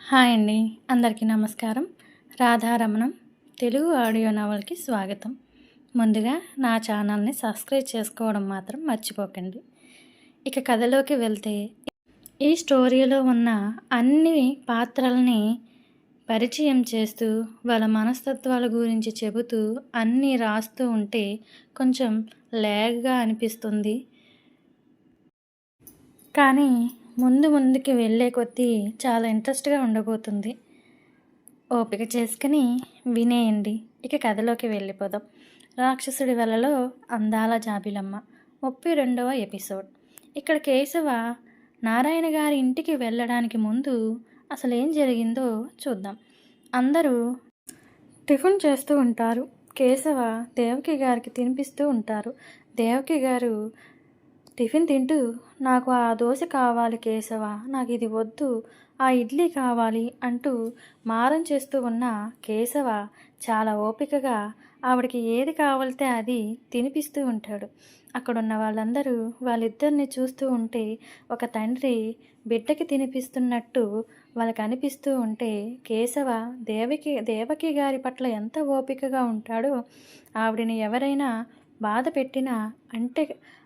Hi అండి. అందరికీ నమస్కారం. రాధారమణం తెలుగు ఆడియో నవల్కి స్వాగతం. ముందుగా నా ఛానల్ని సబ్స్క్రైబ్ చేసుకోవడం మాత్రం మర్చిపోకండి. ఇక కథలోకి వెళ్తే, ఈ స్టోరీలో ఉన్న అన్ని పాత్రల్ని పరిచయం చేస్తూ వాళ్ళ మనస్తత్వాల గురించి చెబుతూ అన్నీ రాస్తూ ఉంటే కొంచెం లేగ్గా అనిపిస్తుంది. కానీ ముందుకి వెళ్ళే కొద్దీ చాలా ఇంట్రెస్ట్గా ఉండబోతుంది. ఓపిక చేసుకుని వినేయండి. ఇక కథలోకి వెళ్ళిపోదాం. రాక్షసుడి వలలో అందాల జాబిలమ్మ 32వ ఎపిసోడ్. ఇక్కడ కేశవ నారాయణ గారి ఇంటికి వెళ్ళడానికి ముందు అసలు ఏం జరిగిందో చూద్దాం. అందరూ టిఫిన్ చేస్తూ ఉంటారు. కేశవ దేవకి గారికి తినిపిస్తూ ఉంటారు. దేవకి గారు టిఫిన్ తింటూ, నాకు ఆ దోశ కావాలి కేశవ, నాకు ఇది వద్దు, ఆ ఇడ్లీ కావాలి అంటూ మారం చేస్తూ ఉన్న కేశవ చాలా ఓపికగా ఆవిడకి ఏది కావాలితే అది తినిపిస్తూ ఉంటాడు. అక్కడున్న వాళ్ళందరూ వాళ్ళిద్దరిని చూస్తూ ఉంటే ఒక తండ్రి బిడ్డకి తినిపిస్తున్నట్టు వాళ్ళకి అనిపిస్తూ ఉంటే కేశవ దేవకి గారి పట్ల ఎంత ఓపికగా ఉంటాడో, ఆవిడని ఎవరైనా బాధ పెట్టినా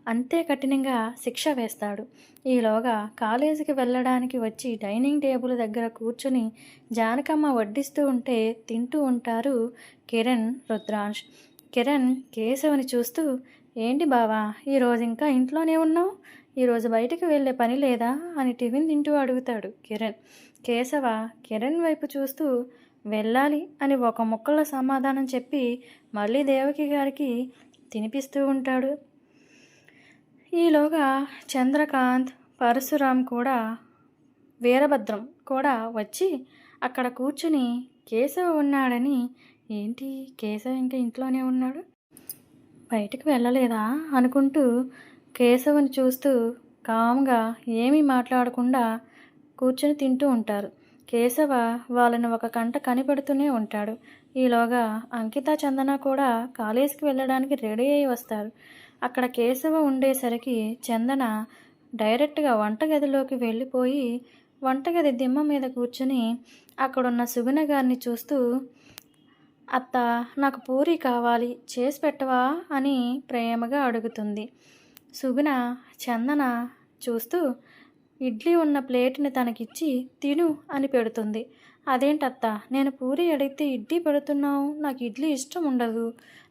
అంతే కఠినంగా శిక్ష వేస్తాడు. ఈలోగా కాలేజీకి వెళ్ళడానికి వచ్చి డైనింగ్ టేబుల్ దగ్గర కూర్చుని జానకమ్మ వడ్డిస్తూ ఉంటే తింటూ ఉంటారు కిరణ్, రుద్రాంశ్. కిరణ్ కేశవని చూస్తూ, ఏంటి బావా, ఈరోజు ఇంకా ఇంట్లోనే ఉన్నావు, ఈరోజు బయటికి వెళ్ళే పని లేదా అని టిఫిన్ తింటూ అడుగుతాడు కిరణ్. కేశవ కిరణ్ వైపు చూస్తూ వెళ్ళాలి అని ఒక ముక్కలో సమాధానం చెప్పి మళ్ళీ దేవకి గారికి తినిపిస్తూ ఉంటాడు. ఈలోగా చంద్రకాంత్, పరశురాం కూడా, వీరభద్రం కూడా వచ్చి అక్కడ కూర్చుని కేశవ ఉన్నాడని, ఏంటి కేశవ ఇంకా ఇంట్లోనే ఉన్నాడు, బయటకు వెళ్ళలేదా అనుకుంటూ కేశవని చూస్తూ కామ్గా ఏమీ మాట్లాడకుండా కూర్చుని తింటూ ఉంటారు. కేశవ వాళ్ళని ఒక కంట కనిపెడుతూనే ఉంటాడు. ఈలోగా అంకిత, చందన కూడా కాలేజీకి వెళ్ళడానికి రెడీ అయి వస్తారు. అక్కడ కేశవ ఉండేసరికి చందన డైరెక్ట్గా వంటగదిలోకి వెళ్ళిపోయి వంటగది దిమ్మ మీద కూర్చుని అక్కడున్న సుగుణ గారిని చూస్తూ, అత్త, నాకు పూరి కావాలి, చేసి పెట్టవా అని ప్రేమగా అడుగుతుంది. సుగుణ చందన చూస్తూ ఇడ్లీ ఉన్న ప్లేట్ని తనకిచ్చి తిను అని పెడుతుంది. అదేంటత్త, నేను పూరి అడిగితే ఇడ్లీ పెడుతున్నావు, నాకు ఇడ్లీ ఇష్టం ఉండదు,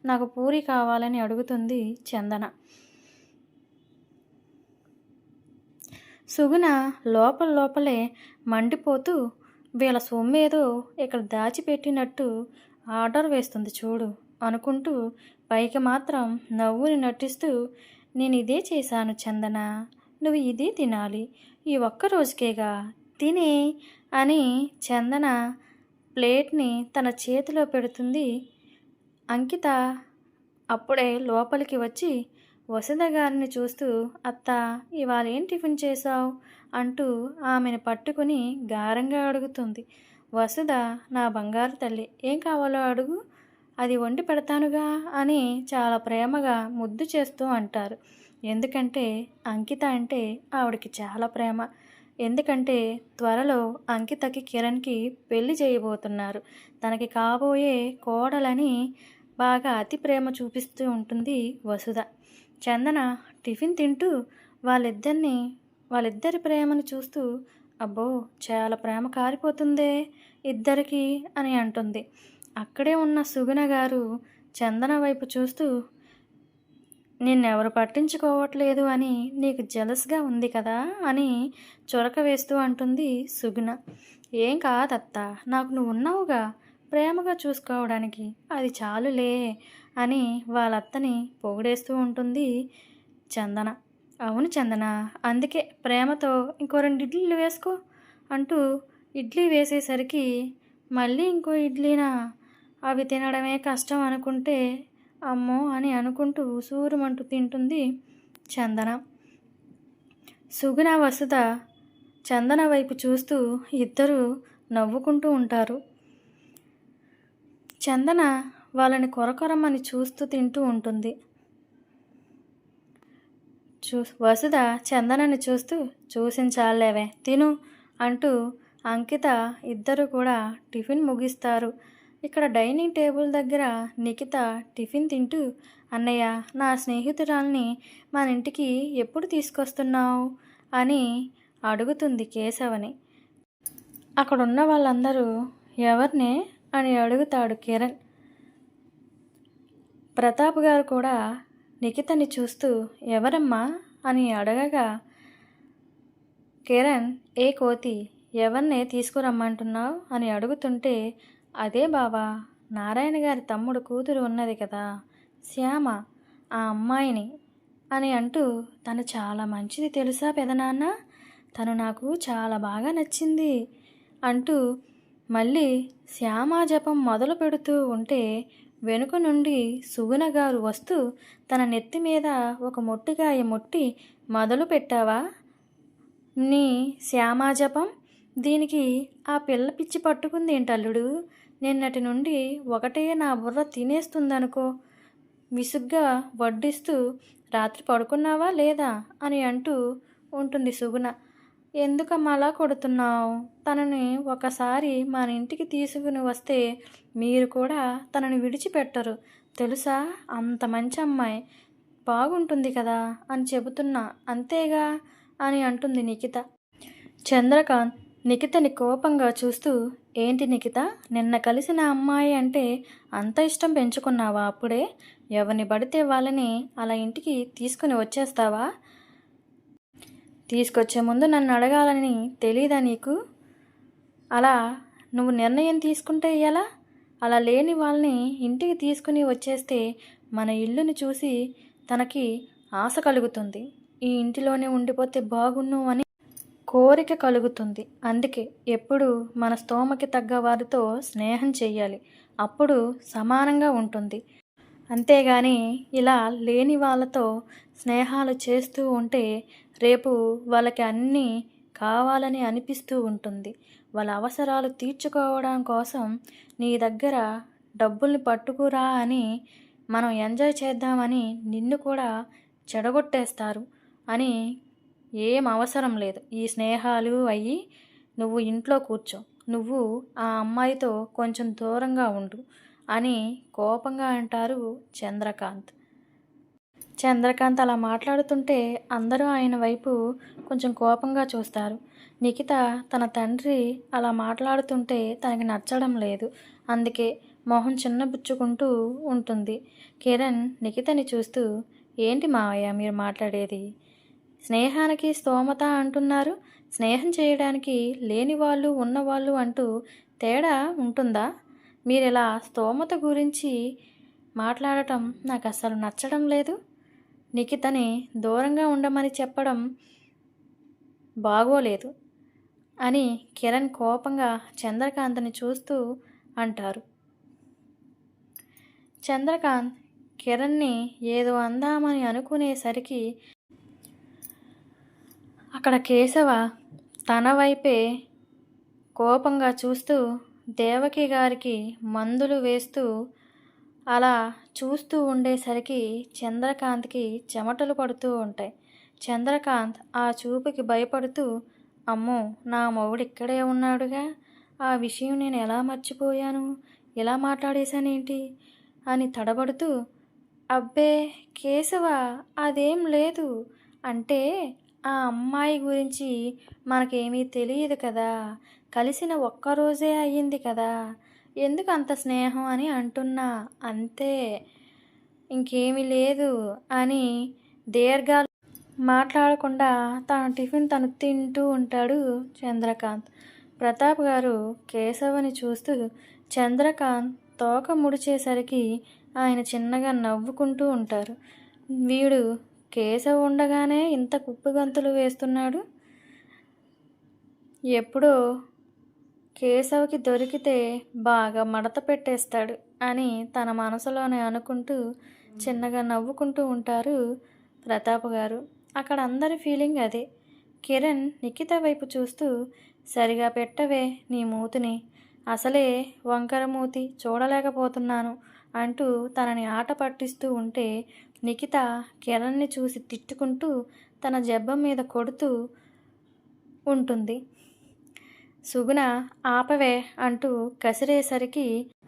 నాకు పూరి కావాలని అడుగుతుంది చందన. సుగుణ లోపలే మండిపోతూ, వీళ్ళ సొమ్మేదో ఇక్కడ దాచిపెట్టినట్టు ఆర్డర్ వేస్తుంది చూడు అనుకుంటూ పైకి మాత్రం నవ్వుని నటిస్తూ, నేను ఇదే చేశాను చందన, నువ్వు ఇదే తినాలి, ఈ ఒక్క రోజుకేగా, తినే అని చందన ప్లేట్ని తన చేతిలో పెడుతుంది. అంకిత అప్పుడే లోపలికి వచ్చి వసుధ గారిని చూస్తూ, అత్త, ఇవాళ ఏం టిఫిన్ చేశావు అంటూ ఆమెను పట్టుకుని గారంగా అడుగుతుంది. వసుధ, నా బంగారు తల్లి, ఏం కావాలో అడుగు, అది వండి పెడతానుగా అని చాలా ప్రేమగా ముద్దు చేస్తూ అంటారు. ఎందుకంటే అంకిత అంటే ఆవిడకి చాలా ప్రేమ. ఎందుకంటే త్వరలో అంకితకి కిరణ్కి పెళ్లి చేయబోతున్నారు. తనకి కాబోయే కోడలని బాగా అతి ప్రేమ చూపిస్తూ ఉంటుంది వసుధ. చందన టిఫిన్ తింటూ వాళ్ళిద్దరి ప్రేమను చూస్తూ, అబ్బో, చాలా ప్రేమ కారిపోతుందే ఇద్దరికి అని అంటుంది. అక్కడే ఉన్న సుగుణ గారు చందన వైపు చూస్తూ, నిన్నెవరు పట్టించుకోవట్లేదు అని నీకు జలస్గా ఉంది కదా అని చొరక వేస్తూ అంటుంది సుగుణ. ఏం కాదత్తా, నాకు నువ్వు ఉన్నావుగా ప్రేమగా చూసుకోవడానికి, అది చాలులే అని వాళ్ళత్తని పొగిడేస్తూ ఉంటుంది చందన. అవును చందన, అందుకే ప్రేమతో ఇంకో 2 ఇడ్లీలు వేసుకో అంటూ ఇడ్లీ వేసేసరికి మళ్ళీ ఇంకో ఇడ్లీనా, అవి తినడమే కష్టం అనుకుంటే అమ్మో అని అనుకుంటూ సూరుమంటూ తింటుంది చందన. సుగుణ, వసుధ చందన వైపు చూస్తూ ఇద్దరూ నవ్వుకుంటూ ఉంటారు. చందన వాళ్ళని కొరకొరమని చూస్తూ తింటూ ఉంటుంది. వసుధ చందనని చూస్తూ, చూసించాలేవే తిను అంటూ అంకిత ఇద్దరు కూడా టిఫిన్ ముగిస్తారు. ఇక్కడ డైనింగ్ టేబుల్ దగ్గర నిఖిత టిఫిన్ తింటూ, అన్నయ్య, నా స్నేహితురాల్ని మన ఇంటికి ఎప్పుడు తీసుకొస్తున్నావు అని అడుగుతుంది కేశవని. అక్కడున్న వాళ్ళందరూ ఎవరినే అని అడుగుతాడు కిరణ్. ప్రతాప్ గారు కూడా నిఖితని చూస్తూ ఎవరమ్మా అని అడగగా, కిరణ్, ఏ కోతి, ఎవరినే తీసుకురమ్మంటున్నావు అని అడుగుతుంటే, అదే బావా, నారాయణ గారి తమ్ముడు కూతురు ఉన్నది కదా శ్యామ, ఆ అమ్మాయిని అని అంటూ, తను చాలా మంచిది తెలుసా పెదనాన్న, తను నాకు చాలా బాగా నచ్చింది అంటూ మళ్ళీ శ్యామ జపం మొదలు పెడుతూ ఉంటే, వెనుక నుండి సుగుణ గారు వస్తూ తన నెత్తి మీద ఒక మొట్టికాయ మొట్టి, మొదలు పెట్టావా నీ శ్యామాజపం, దీనికి ఆ పిల్ల పిచ్చి పట్టుకుంది ఏంటల్లుడు, నిన్నటి నుండి ఒకటే నా బుర్ర తినేస్తుందనుకో, విసుగ్గా వడ్డిస్తూ, రాత్రి పడుకున్నావా లేదా అని అంటూ ఉంటుంది సుగుణ. ఎందుకమ్మా అలా కొడుతున్నావు, తనని ఒకసారి మన ఇంటికి తీసుకుని వస్తే మీరు కూడా తనని విడిచిపెట్టరు తెలుసా, అంత మంచి అమ్మాయి, బాగుంటుంది కదా అని చెబుతున్నా అంతేగా అని అంటుంది నిఖిత. చంద్రకాంత్ నిఖితని కోపంగా చూస్తూ, ఏంటి నిఖిత, నిన్న కలిసిన అమ్మాయి అంటే అంత ఇష్టం పెంచుకున్నావా అప్పుడే, ఎవరిని పడితే వాళ్ళని అలా ఇంటికి తీసుకుని వచ్చేస్తావా, తీసుకొచ్చే ముందు నన్ను అడగాలని తెలీదా నీకు, అలా నువ్వు నిర్ణయం తీసుకుంటే ఎలా, అలా లేని వాళ్ళని ఇంటికి తీసుకుని వచ్చేస్తే మన ఇల్లుని చూసి తనకి ఆశ కలుగుతుంది, ఈ ఇంటిలోనే ఉండిపోతే బాగున్ను అని కోరిక కలుగుతుంది. అందుకే ఎప్పుడు మన స్తోమకి తగ్గ వారితో స్నేహం చెయ్యాలి, అప్పుడు సమానంగా ఉంటుంది. అంతేగాని ఇలా లేని వాళ్ళతో స్నేహాలు చేస్తూ ఉంటే రేపు వాళ్ళకి అన్నీ కావాలని అనిపిస్తూ ఉంటుంది. వాళ్ళ అవసరాలు తీర్చుకోవడం కోసం నీ దగ్గర డబ్బుల్ని పట్టుకురా అని, మనం ఎంజాయ్ చేద్దామని నిన్ను కూడా చెడగొట్టేస్తారు అని ఏం అవసరం లేదు. ఈ స్నేహాలు అయ్యి నువ్వు ఇంట్లో కూర్చో, నువ్వు ఆ అమ్మాయితో కొంచెం దూరంగా ఉండు అని కోపంగా అంటారు చంద్రకాంత్. చంద్రకాంత్ అలా మాట్లాడుతుంటే అందరూ ఆయన వైపు కొంచెం కోపంగా చూస్తారు. నిఖిత తన తండ్రి అలా మాట్లాడుతుంటే తనకి నచ్చడం లేదు, అందుకే మొహం చిన్నబుచ్చుకుంటూ ఉంటుంది. కిరణ్ నిఖితని చూస్తూ, ఏంటి మావయ్య మీరు మాట్లాడేది, స్నేహానికి స్తోమత అంటున్నారు, స్నేహం చేయడానికి లేని వాళ్ళు ఉన్నవాళ్ళు అంటూ తేడా ఉంటుందా, మీరు ఇలా స్తోమత గురించి మాట్లాడటం నాకు అస్సలు నచ్చడం లేదు, నిఖితని దూరంగా ఉండమని చెప్పడం బాగోలేదు అని కిరణ్ కోపంగా చంద్రకాంత్ని చూస్తూ అంటారు. చంద్రకాంత్ కిరణ్ని ఏదో అందామని అనుకునేసరికి అక్కడ కేశవ తన వైపే కోపంగా చూస్తూ దేవకి గారికి మందులు వేస్తూ అలా చూస్తూ ఉండేసరికి చంద్రకాంత్కి చెమటలు పడుతూ ఉంటాయి. చంద్రకాంత్ ఆ చూపుకి భయపడుతూ, అమ్మో, నా మొగుడు ఇక్కడే ఉన్నాడుగా, ఆ విషయం నేను ఎలా మర్చిపోయాను, ఇలా మాట్లాడేశానేంటి అని తడబడుతూ, అబ్బే కేశవ, అదేం లేదు, అంటే ఆ అమ్మాయి గురించి మనకేమీ తెలియదు కదా, కలిసిన ఒక్కరోజే అయ్యింది కదా, ఎందుకు అంత స్నేహం అని అంటున్నా అంతే, ఇంకేమీ లేదు అని దీర్ఘాలు మాట్లాడకుండా తన టిఫిన్ తను తింటూ ఉంటాడు చంద్రకాంత్. ప్రతాప్ గారు కేశవని చూస్తూ చంద్రకాంత్ తోక ముడిచేసరికి ఆయన చిన్నగా నవ్వుకుంటూ ఉంటారు. వీడు కేశవ్ ఉండగానే ఇంత కుప్పిగంతులు వేస్తున్నాడు, ఎప్పుడో కేశవ్కి దొరికితే బాగా మడత పెట్టేస్తాడు అని తన మనసులోనే అనుకుంటూ చిన్నగా నవ్వుకుంటూ ఉంటారు ప్రతాప్ గారు. అక్కడ అందరి ఫీలింగ్ అదే. కిరణ్ నిఖిత వైపు చూస్తూ, సరిగా పెట్టవే నీ మూతిని, అసలే వంకర మూతి చూడలేకపోతున్నాను అంటూ తనని ఆట పట్టిస్తూ ఉంటే నిఖిత కిరణ్ని చూసి తిట్టుకుంటూ తన జబ్బ మీద కొడుతూ ఉంటుంది. సుగుణ ఆపవే అంటూ కసిరేసరికి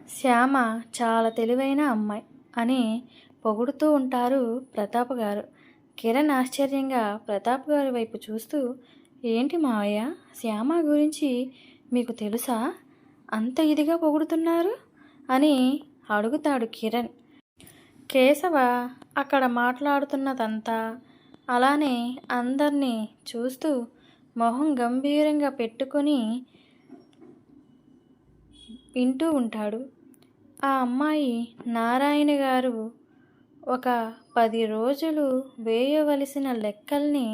శ్యామ చాలా తెలివైన అమ్మాయి అని పొగుడుతూ ఉంటారు ప్రతాప్ గారు. కిరణ్ ఆశ్చర్యంగా ప్రతాప్ గారి వైపు చూస్తూ, ఏంటి మావయ్య, శ్యామ గురించి మీకు తెలుసా? అంత ఇదిగా పొగుడుతున్నారు అని అడుగుతాడు కిరణ్. కేశవ అక్కడ మాట్లాడుతున్నదంతా అలానే అందరినీ చూస్తూ మొహం గంభీరంగా పెట్టుకొని వింటూ ఉంటాడు. ఆ అమ్మాయి నారాయణ గారు ఒక 10 రోజులు వేయవలసిన లెక్కల్ని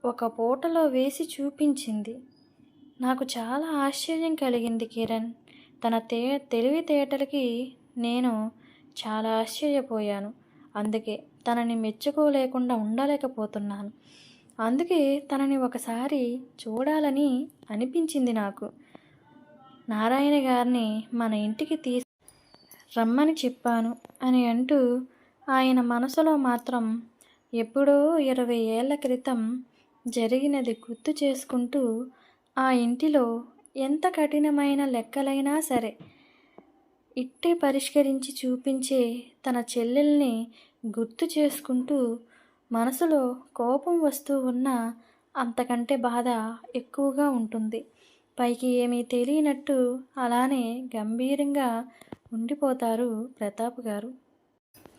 ఒక పూటలో వేసి చూపించింది. నాకు చాలా ఆశ్చర్యం కలిగింది కిరణ్. తన తెలివితేటలకి నేను చాలా ఆశ్చర్యపోయాను. అందుకే తనని మెచ్చుకోలేకుండా ఉండలేకపోతున్నాను. అందుకే తనని ఒకసారి చూడాలని అనిపించింది నాకు. నారాయణ గారిని మన ఇంటికి రమ్మని చెప్పాను అని అంటూ ఆయన మనసులో మాత్రం ఎప్పుడో 20 ఏళ్ల క్రితం జరిగినది గుర్తు చేసుకుంటూ ఆ ఇంటిలో ఎంత కఠినమైన లెక్కలైనా సరే ఇట్టే పరిష్కరించి చూపించే తన చెల్లెల్ని గుర్తు చేసుకుంటూ మనసులో కోపం వస్తూ ఉన్నా అంతకంటే బాధ ఎక్కువగా ఉంటుంది. పైకి ఏమీ తెలియనట్టు అలానే గంభీరంగా ఉండిపోతారు ప్రతాప్ గారు.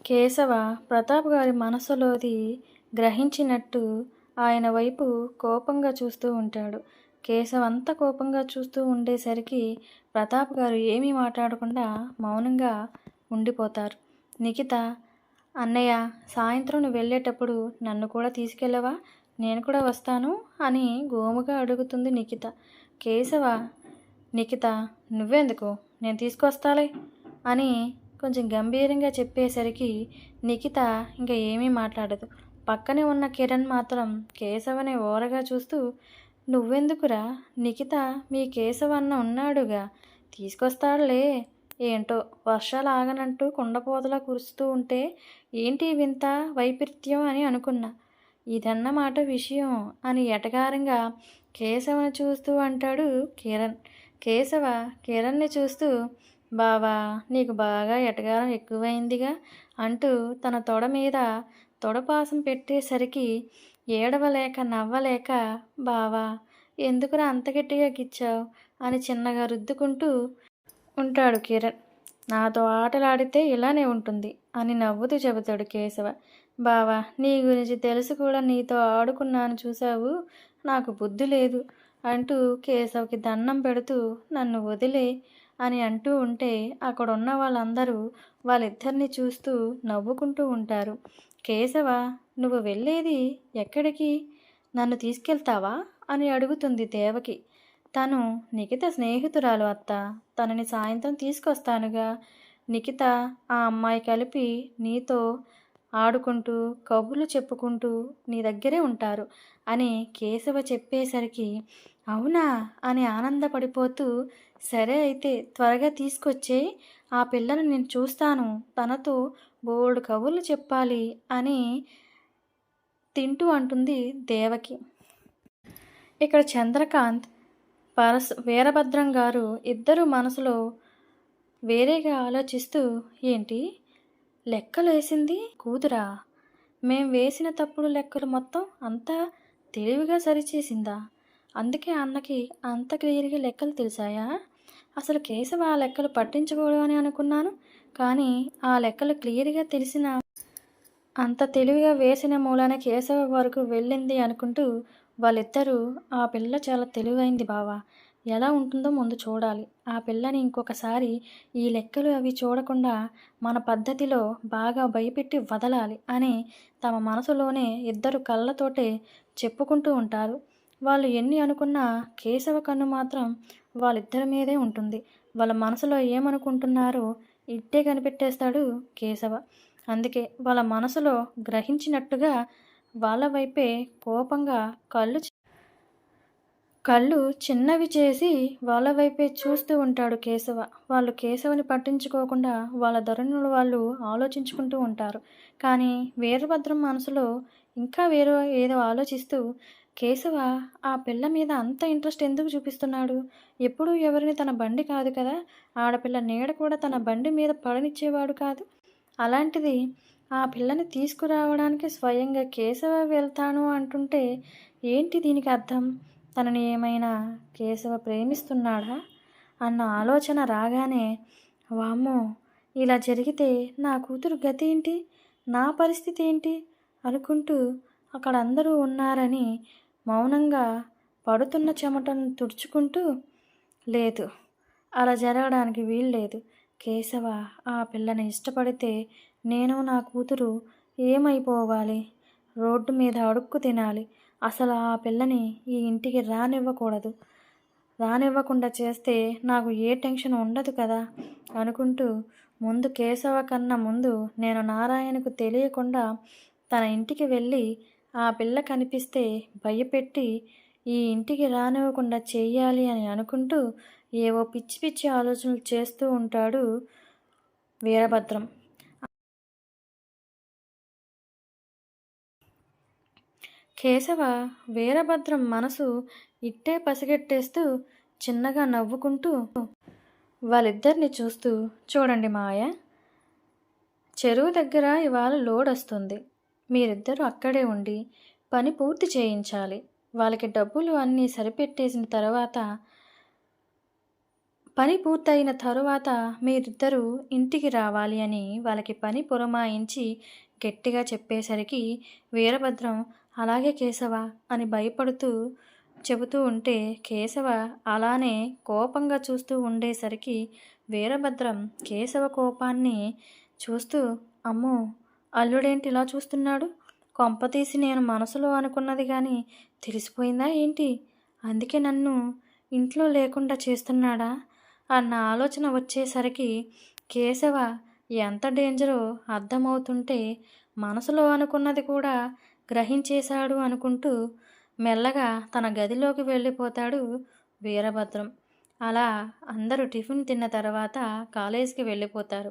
కేశవ ప్రతాప్ గారి మనసులోది గ్రహించినట్టు ఆయన వైపు కోపంగా చూస్తూ ఉంటాడు. కేశవ్ అంత కోపంగా చూస్తూ ఉండేసరికి ప్రతాప్ గారు ఏమీ మాట్లాడకుండా మౌనంగా ఉండిపోతారు. నిఖిత, అన్నయ్య, సాయంత్రం నువ్వు వెళ్ళేటప్పుడు నన్ను కూడా తీసుకెళ్ళవా? నేను కూడా వస్తాను అని గోముగా అడుగుతుంది నిఖిత. కేశవ, నిఖిత, నువ్వెందుకు, నేను తీసుకొస్తాలే అని కొంచెం గంభీరంగా చెప్పేసరికి నిఖిత ఇంకా ఏమీ మాట్లాడదు. పక్కనే ఉన్న కిరణ్ మాత్రం కేశవని ఓరగా చూస్తూ, నువ్వెందుకురా నిఖిత, మీ కేశవ అన్న ఉన్నాడుగా, తీసుకొస్తాడులే. ఏంటో వర్షాలు ఆగనంటూ కుండపోతలా కురుస్తూ ఉంటే ఏంటి వింత వైపరీత్యం అని అనుకున్నా. ఇదన్నమాట విషయం అని ఎటకారంగా కేశవని చూస్తూ అంటాడు కిరణ్. కేశవ కిరణ్ని చూస్తూ, బావా, నీకు బాగా ఎటకారం ఎక్కువైందిగా అంటూ తన తొడ మీద తొడపాసం పెట్టేసరికి ఏడవలేక నవ్వలేక, బావా, ఎందుకురా అంత గట్టిగా గిచ్చావు అని చిన్నగా రుద్దుకుంటూ ఉంటాడు కిరణ్. నాతో ఆటలాడితే ఇలానే ఉంటుంది అని నవ్వుతూ చెబుతాడు కేశవ. బావా, నీ గురించి తెలుసు కూడా నీతో ఆడుకున్నాను చూసావు, నాకు బుద్ధి లేదు అంటూ కేశవ్కి దండం పెడుతూ నన్ను వదిలే అని అంటూ ఉంటే అక్కడున్న వాళ్ళందరూ వాళ్ళిద్దరిని చూస్తూ నవ్వుకుంటూ ఉంటారు. కేశవ, నువ్వు వెళ్ళేది ఎక్కడికి? నన్ను తీసుకెళ్తావా అని అడుగుతుంది దేవకి. తను నిఖిత స్నేహితురాలు అత్త, తనని సాయంత్రం తీసుకొస్తానుగా. నిఖిత, ఆ అమ్మాయి కలిపి నీతో ఆడుకుంటూ కబుర్లు చెప్పుకుంటూ నీ దగ్గరే ఉంటారు అని కేశవ చెప్పేసరికి, అవునా అని ఆనందపడిపోతూ, సరే అయితే త్వరగా తీసుకొచ్చే, ఆ పిల్లను నేను చూస్తాను, తనతో బోల్డు కబుర్లు చెప్పాలి అని తింటూ అంటుంది దేవకి. ఇక్కడ చంద్రకాంత్, వీరభద్రం గారు ఇద్దరు మనసులో వేరేగా ఆలోచిస్తూ, ఏంటి లెక్కలు వేసింది కూతురా? మేం వేసిన తప్పుడు లెక్కలు మొత్తం అంతా తెలివిగా సరిచేసిందా? అందుకే అన్నకి అంత క్లియర్గా లెక్కలు తెలిసాయా? అసలు కేశవ ఆ లెక్కలు పట్టించుకోవడం అని అనుకున్నాను, కానీ ఆ లెక్కలు క్లియర్గా తెలిసిన అంత తెలివిగా వేసిన మూలాన కేశవ వరకు వెళ్ళింది అనుకుంటూ వాళ్ళిద్దరూ, ఆ పిల్ల చాలా తెలివైంది బావా, ఎలా ఉంటుందో ముందు చూడాలి, ఆ పిల్లని ఇంకొకసారి ఈ లెక్కలు అవి చూడకుండా మన పద్ధతిలో బాగా భయపెట్టి వదలాలి అని తమ మనసులోనే ఇద్దరు కళ్ళతోటే చెప్పుకుంటూ ఉంటారు. వాళ్ళు ఎన్ని అనుకున్నా కేశవ కన్ను మాత్రం వాళ్ళిద్దరి మీదే ఉంటుంది. వాళ్ళ మనసులో ఏమనుకుంటున్నారో ఇట్టే కనిపెట్టేస్తాడు కేశవ. అందుకే వాళ్ళ మనసులో గ్రహించినట్టుగా వాళ్ళ వైపే కోపంగా కళ్ళు చిన్నవి చేసి వాళ్ళ వైపే చూస్తూ ఉంటాడు కేశవ. వాళ్ళు కేశవని పట్టించుకోకుండా వాళ్ళ ధోరణులు వాళ్ళు ఆలోచించుకుంటూ ఉంటారు. కానీ వీరభద్రం మనసులో ఇంకా ఏదో ఆలోచిస్తూ, కేశవ ఆ పిల్ల మీద అంత ఇంట్రెస్ట్ ఎందుకు చూపిస్తున్నాడు? ఎప్పుడూ ఎవరిని తన బండి కాదు కదా! ఆడపిల్ల నీడ కూడా తన బండి మీద పడనిచ్చేవాడు కాదు. అలాంటిది ఆ పిల్లని తీసుకురావడానికి స్వయంగా కేశవ వెళ్తాను అంటుంటే ఏంటి దీనికి అర్థం? తనని ఏమైనా కేశవ ప్రేమిస్తున్నాడా అన్న ఆలోచన రాగానే, వామ్మో! ఇలా జరిగితే నా కూతురు గతేంటి? నా పరిస్థితి ఏంటి? అనుకుంటూ అక్కడ అందరూ ఉన్నారని మౌనంగా పడుతున్న చెమటను తుడుచుకుంటూ, లేదు, అలా జరగడానికి వీల్లేదు. కేశవ ఆ పిల్లని ఇష్టపడితే నేను నా కూతురు ఏమైపోవాలి? రోడ్డు మీద అడుక్కు తినాలి. అసలు ఆ పిల్లని ఈ ఇంటికి రానివ్వకూడదు. రానివ్వకుండా చేస్తే నాకు ఏ టెన్షన్ ఉండదు కదా అనుకుంటూ ముందు కేశవ కన్నా ముందు నేను నారాయణకు తెలియకుండా తన ఇంటికి వెళ్ళి ఆ పిల్ల కనిపిస్తే భయపెట్టి ఈ ఇంటికి రానివ్వకుండా చెయ్యాలి అని అనుకుంటూ ఏవో పిచ్చి పిచ్చి ఆలోచనలు చేస్తూ ఉంటాడు వీరభద్రం. కేశవ వీరభద్రం మనసు ఇట్టే పసిగట్టేస్తూ చిన్నగా నవ్వుకుంటూ వాళ్ళిద్దరిని చూస్తూ, చూడండి మావయ్య, చెరువు దగ్గర ఇవాళ లోడ్ వస్తుంది. మీరిద్దరూ అక్కడే ఉండి పని పూర్తి చేయించాలి. వాళ్ళకి డబ్బులు అన్నీ సరిపెట్టేసిన తర్వాత, పని పూర్తయిన తరువాత మీరిద్దరూ ఇంటికి రావాలి అని వాళ్ళకి పని పురమాయించి గట్టిగా చెప్పేసరికి వీరభద్రం అలాగే కేశవ అని భయపడుతూ చెబుతూ ఉంటే కేశవ అలానే కోపంగా చూస్తూ ఉండేసరికి వీరభద్రం కేశవ కోపాన్ని చూస్తూ, అమ్మో, అల్లుడేంటి ఇలా చూస్తున్నాడు? కొంపతీసి నేను మనసులో అనుకున్నది కానీ తెలిసిపోయిందా ఏంటి? అందుకే నన్ను ఇంట్లో లేకుండా చేస్తున్నాడా అన్న ఆలోచన వచ్చేసరికి కేశవ ఎంత డేంజరో అర్థమవుతుంటే మనసులో అనుకున్నది కూడా గ్రహించేశాడు అనుకుంటూ మెల్లగా తన గదిలోకి వెళ్ళిపోతాడు వీరభద్రం. అలా అందరూ టిఫిన్ తిన్న తర్వాత కాలేజీకి వెళ్ళిపోతారు.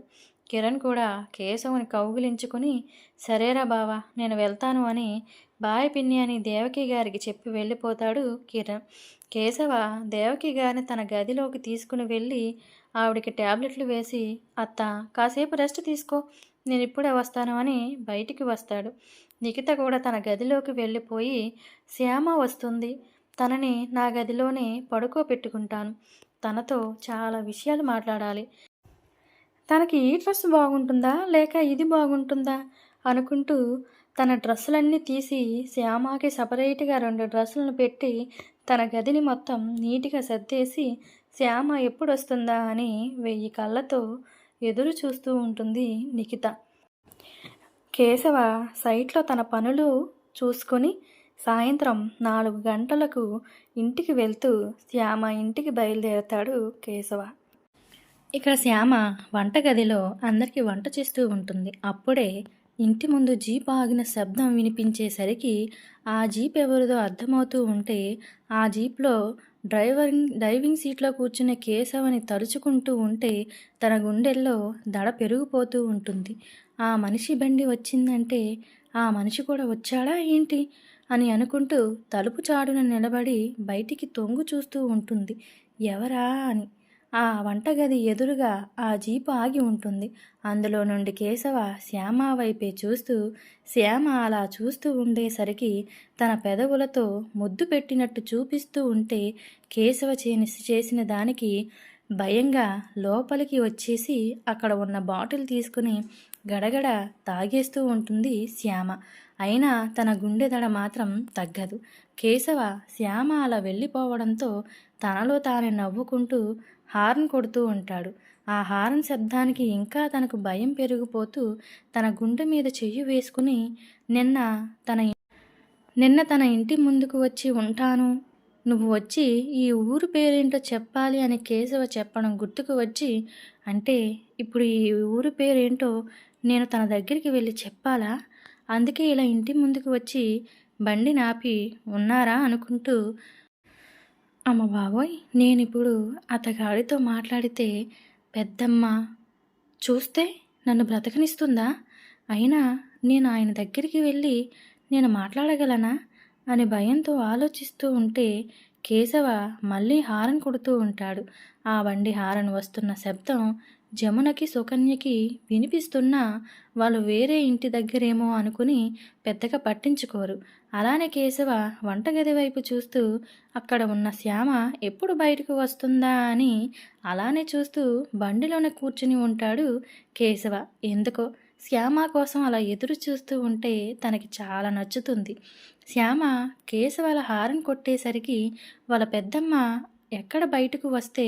కిరణ్ కూడా కేశవుని కౌగిలించుకుని, సరేరా బావా, నేను వెళ్తాను అని బాయ్ పిన్ని అని దేవకి గారికి చెప్పి వెళ్ళిపోతాడు కిరణ్. కేశవ దేవకి గారిని తన గదిలోకి తీసుకుని వెళ్ళి ఆవిడికి ట్యాబ్లెట్లు వేసి, అత్త కాసేపు రెస్ట్ తీసుకో, నేను ఇప్పుడే వస్తాను అని బయటికి వస్తాడు. నిఖిత కూడా తన గదిలోకి వెళ్ళిపోయి, శ్యామ వస్తుంది, తనని నా గదిలోనే పడుకోబెట్టుకుంటాను, తనతో చాలా విషయాలు మాట్లాడాలి, తనకి ఈ డ్రెస్ బాగుంటుందా లేక ఇది బాగుంటుందా అనుకుంటూ తన డ్రెస్సులన్నీ తీసి శ్యామకి సపరేట్గా 2 డ్రెస్సులను పెట్టి తన గదిని మొత్తం నీట్గా సర్దేసి శ్యామ ఎప్పుడు వస్తుందా అని 1000 కళ్ళతో ఎదురు చూస్తూ ఉంటుంది నిఖిత. కేశవ సైట్లో తన పనులు చూసుకొని సాయంత్రం 4 గంటలకు ఇంటికి వెళ్తూ శ్యామ ఇంటికి బయలుదేరతాడు కేశవ. ఇక్కడ శ్యామ వంటగదిలో అందరికీ వంట చేస్తూ ఉంటుంది. అప్పుడే ఇంటి ముందు జీప్ ఆగిన శబ్దం వినిపించేసరికి ఆ జీప్ ఎవరిదో అర్థమవుతూ ఉంటే ఆ జీప్లో డ్రైవింగ్ సీట్లో కూర్చునే కేశవని తలుచుకుంటూ ఉంటే తన గుండెల్లో దడ పెరిగిపోతూ ఉంటుంది. ఆ మనిషి బండి వచ్చిందంటే ఆ మనిషి కూడా వచ్చాడా ఏంటి అని అనుకుంటూ తలుపు చాటున నిలబడి బయటికి తొంగు చూస్తూ ఉంటుంది. ఎవరా అని. ఆ వంటగది ఎదురుగా ఆ జీపు ఆగి ఉంటుంది. అందులో నుండి కేశవ శ్యామ వైపే చూస్తూ, శ్యామ అలా చూస్తూ ఉండేసరికి తన పెదవులతో ముద్దు పెట్టినట్టు చూపిస్తూ ఉంటే కేశవ చేసిన దానికి భయంగా లోపలికి వచ్చేసి అక్కడ ఉన్న బాటిల్ తీసుకుని గడగడ తాగేస్తూ ఉంటుంది శ్యామ. అయినా తన గుండె దడ మాత్రం తగ్గదు. కేశవ శ్యామ అలా వెళ్ళిపోవడంతో తనలో తానే నవ్వుకుంటూ హార్న్ కొడుతూ ఉంటాడు. ఆ హార్న్ శబ్దానికి ఇంకా తనకు భయం పెరిగిపోతూ తన గుండె మీద చెయ్యి వేసుకుని నిన్న తన ఇంటి ముందుకు వచ్చి ఉంటాను, నువ్వు వచ్చి ఈ ఊరు పేరేంటో చెప్పాలి అని కేశవ చెప్పడం గుర్తుకు వచ్చి, అంటే ఇప్పుడు ఈ ఊరు పేరేంటో నేను తన దగ్గరికి వెళ్ళి చెప్పాలా? అందుకే ఇలా ఇంటి ముందుకు వచ్చి బండి నాపి ఉన్నారా అనుకుంటూ, అమ్మ బాబోయ్, నేనిప్పుడు అతగాడితో మాట్లాడితే పెద్దమ్మ చూస్తే నన్ను బ్రతకనిస్తుందా? అయినా నేను ఆయన దగ్గరికి వెళ్ళి నేను మాట్లాడగలనా అని భయంతో ఆలోచిస్తూ ఉంటే కేశవ మళ్ళీ హారన్ కొడుతూ ఉంటాడు. ఆ బండి హారన్ వస్తున్న శబ్దం జమునకి సుకన్యకి వినిపిస్తున్నా వాళ్ళు వేరే ఇంటి దగ్గరేమో అనుకుని పెద్దగా పట్టించుకోరు. అలానే కేశవ వంటగది వైపు చూస్తూ అక్కడ ఉన్న శ్యామ ఎప్పుడు బయటకు వస్తుందా అని అలానే చూస్తూ బండిలోనే కూర్చుని ఉంటాడు కేశవ. ఎందుకో శ్యామ కోసం అలా ఎదురు చూస్తూ ఉంటే తనకి చాలా నచ్చుతుంది. శ్యామ కేశవాల హారన్ కొట్టేసరికి వాళ్ళ పెద్దమ్మ ఎక్కడ బయటకు వస్తే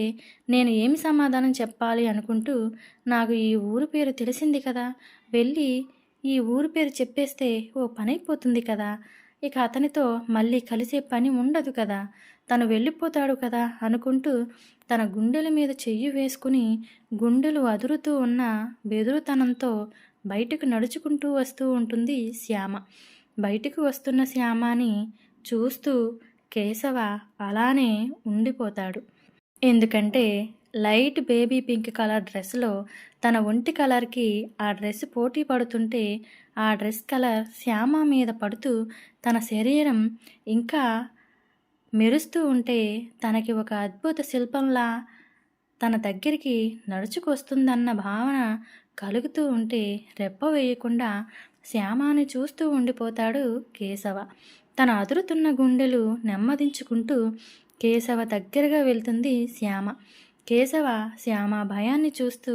నేను ఏమి సమాధానం చెప్పాలి అనుకుంటూ, నాకు ఈ ఊరు పేరు తెలిసింది కదా, వెళ్ళి ఈ ఊరు పేరు చెప్పేస్తే ఓ పనైపోతుంది కదా, ఇక అతనితో మళ్ళీ కలిసే పని ఉండదు కదా, తను వెళ్ళిపోతాడు కదా అనుకుంటూ తన గుండెల మీద చెయ్యి వేసుకుని గుండెలు అదురుతూ ఉన్న బెదురుతనంతో బయటకు నడుచుకుంటూ వస్తూ ఉంటుంది శ్యామ. బయటకు వస్తున్న శ్యామని చూస్తూ కేశవ అలానే ఉండిపోతాడు. ఎందుకంటే లైట్ బేబీ పింక్ కలర్ డ్రెస్లో తన ఒంటి కలర్కి ఆ డ్రెస్ పోటీ పడుతుంటే ఆ డ్రెస్ కలర్ శ్యామ మీద పడుతూ తన శరీరం ఇంకా మెరుస్తూ ఉంటే తనకి ఒక అద్భుత శిల్పంలా తన దగ్గరికి నడుచుకొస్తుందన్న భావన కలుగుతూ ఉంటే రెప్ప వేయకుండా శ్యామాని చూస్తూ ఉండిపోతాడు కేశవ. తన అదురుతున్న గుండెలు నెమ్మదించుకుంటూ కేశవ దగ్గరగా వెళ్తుంది శ్యామ. కేశవ శ్యామ భయాన్ని చూస్తూ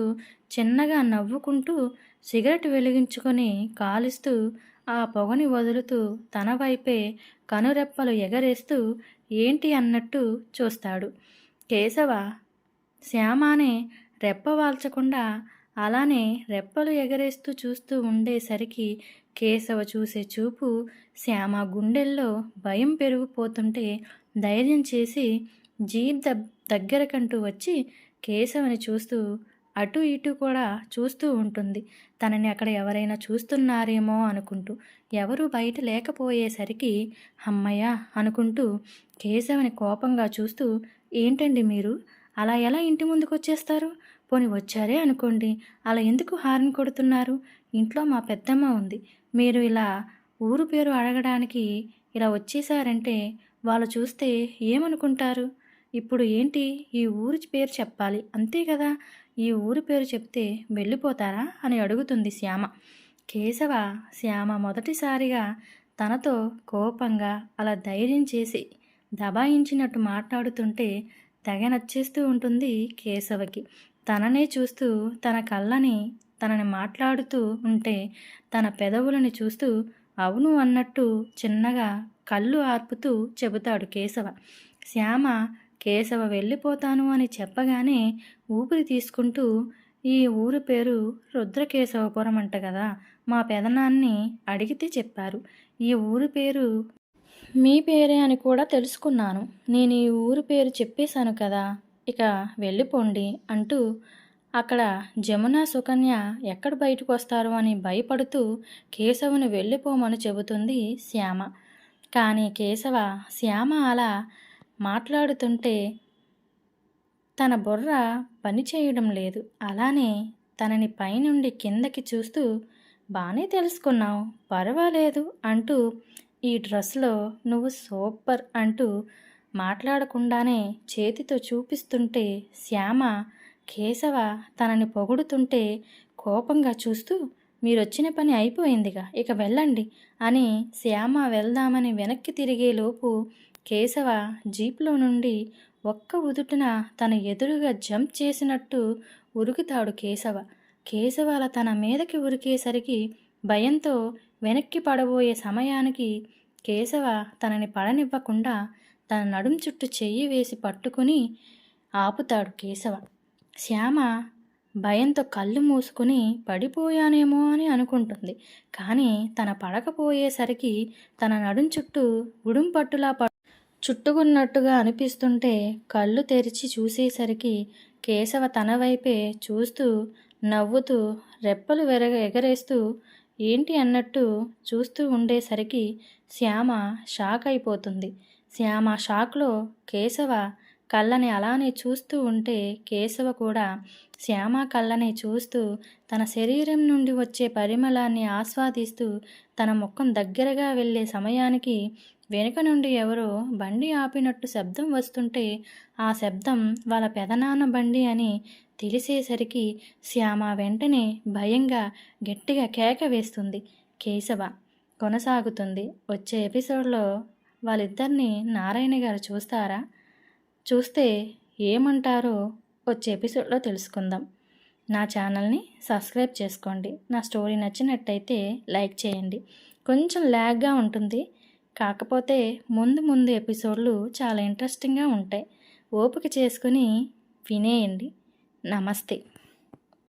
చిన్నగా నవ్వుకుంటూ సిగరెట్ వెలిగించుకొని కాలుస్తూ ఆ పొగని వదులుతూ తన వైపే కనురెప్పలు ఎగరేస్తూ ఏంటి అన్నట్టు చూస్తాడు. కేశవ శ్యామానే రెప్పవాల్చకుండా అలానే రెప్పలు ఎగరేస్తూ చూస్తూ ఉండేసరికి కేశవ చూసే చూపు శ్యామ గుండెల్లో భయం పెరిగిపోతుంటే ధైర్యం చేసి జీప్ దగ్గరకంటూ వచ్చి కేశవని చూస్తూ అటు ఇటు కూడా చూస్తూ ఉంటుంది. తనని అక్కడ ఎవరైనా చూస్తున్నారేమో అనుకుంటూ. ఎవరు బయట లేకపోయేసరికి అమ్మయ్య అనుకుంటూ కేశవని కోపంగా చూస్తూ, ఏంటండి మీరు అలా ఎలా ఇంటి ముందుకు వచ్చేస్తారు? పోని వచ్చారే అనుకోండి, అలా ఎందుకు హారన్ కొడుతున్నారు? ఇంట్లో మా పెద్దమ్మ ఉంది. మీరు ఇలా ఊరు పేరు అడగడానికి ఇలా వచ్చేసారంటే వాళ్ళు చూస్తే ఏమనుకుంటారు? ఇప్పుడు ఏంటి ఈ ఊరి పేరు చెప్పాలి అంతే కదా, ఈ ఊరి పేరు చెప్తే వెళ్ళిపోతారా అని అడుగుతుంది శ్యామ. కేశవ శ్యామ మొదటిసారిగా తనతో కోపంగా అలా ధైర్యం చేసి దబాయించినట్టు మాట్లాడుతుంటే తెగ నచ్చేస్తూ ఉంటుంది కేశవకి. తననే చూస్తూ తన కళ్ళని తనని మాట్లాడుతూ ఉంటే తన పెదవులని చూస్తూ అవును అన్నట్టు చిన్నగా కళ్ళు ఆర్పుతూ చెబుతాడు కేశవ. శ్యామ కేశవ వెళ్ళిపోతాను అని చెప్పగానే ఊపిరి తీసుకుంటూ, ఈ ఊరి పేరు రుద్రకేశవపురం అంట కదా, మా పెదనాన్ని అడిగితే చెప్పారు. ఈ ఊరి పేరు మీ పేరే అని కూడా తెలుసుకున్నాను. నేను ఈ ఊరి పేరు చెప్పేశాను కదా, ఇక వెళ్ళిపోండి అంటూ అక్కడ జమున సుకన్య ఎక్కడ బయటకు వస్తారు అని భయపడుతూ కేశవుని వెళ్ళిపోమని చెబుతుంది శ్యామ. కానీ కేశవ శ్యామ అలా మాట్లాడుతుంటే తన బుర్ర పని చేయడం లేదు. అలానే తనని పైనుండి కిందకి చూస్తూ బాగానే తెలుసుకున్నావు, పర్వాలేదు అంటూ ఈ డ్రెస్లో నువ్వు సూపర్ అంటూ మాట్లాడకుండానే చేతితో చూపిస్తుంటే శ్యామ కేశవ తనని పొగుడుతుంటే కోపంగా చూస్తూ మీరొచ్చిన పని అయిపోయిందిగా, ఇక వెళ్ళండి అని శ్యామ వెళ్దామని వెనక్కి తిరిగేలోపు కేశవ జీప్లో నుండి ఒక్క ఉదుటున తన ఎదురుగా జంప్ చేసినట్టు ఉరుకుతాడు కేశవ. కేశవాల తన మీదకి ఉరికేసరికి భయంతో వెనక్కి పడబోయే సమయానికి కేశవ తనని పడనివ్వకుండా తన నడుం చుట్టూ చెయ్యి వేసి పట్టుకుని ఆపుతాడు కేశవ. శ్యామ భయంతో కళ్ళు మూసుకుని పడిపోయానేమో అని అనుకుంటుంది. కానీ తన పడకపోయేసరికి తన నడుం చుట్టూ ఉడుంపట్టులా చుట్టుకున్నట్టుగా అనిపిస్తుంటే కళ్ళు తెరిచి చూసేసరికి కేశవ తన వైపే చూస్తూ నవ్వుతూ రెప్పలు ఎగరేస్తూ ఏంటి అన్నట్టు చూస్తూ ఉండేసరికి శ్యామ షాక్ అయిపోతుంది. శ్యామ షాక్లో కేశవ కళ్ళని అలానే చూస్తూ ఉంటే కేశవ కూడా శ్యామ కళ్ళని చూస్తూ తన శరీరం నుండి వచ్చే పరిమళాన్ని ఆస్వాదిస్తూ తన ముఖం దగ్గరగా వెళ్ళే సమయానికి వెనుక నుండి ఎవరో బండి ఆపినట్టు శబ్దం వస్తుంటే ఆ శబ్దం వాళ్ళ పెదనాన్న బండి అని తెలిసేసరికి శ్యామ వెంటనే భయంగా గట్టిగా కేక వేస్తుంది. కేశవ కొనసాగుతుంది. వచ్చే ఎపిసోడ్లో వాళ్ళిద్దరిని నారాయణ గారు చూస్తారా? చూస్తే ఏమంటారో వచ్చే ఎపిసోడ్లో తెలుసుకుందాం. నా ఛానల్ని సబ్స్క్రైబ్ చేసుకోండి. నా స్టోరీ నచ్చినట్టయితే లైక్ చేయండి. కొంచెం ల్యాగ్గా ఉంటుంది, కాకపోతే ముందు ముందు ఎపిసోడ్లు చాలా ఇంట్రెస్టింగ్గా ఉంటాయి. ఓపిక చేసుకుని వినేయండి. నమస్తే.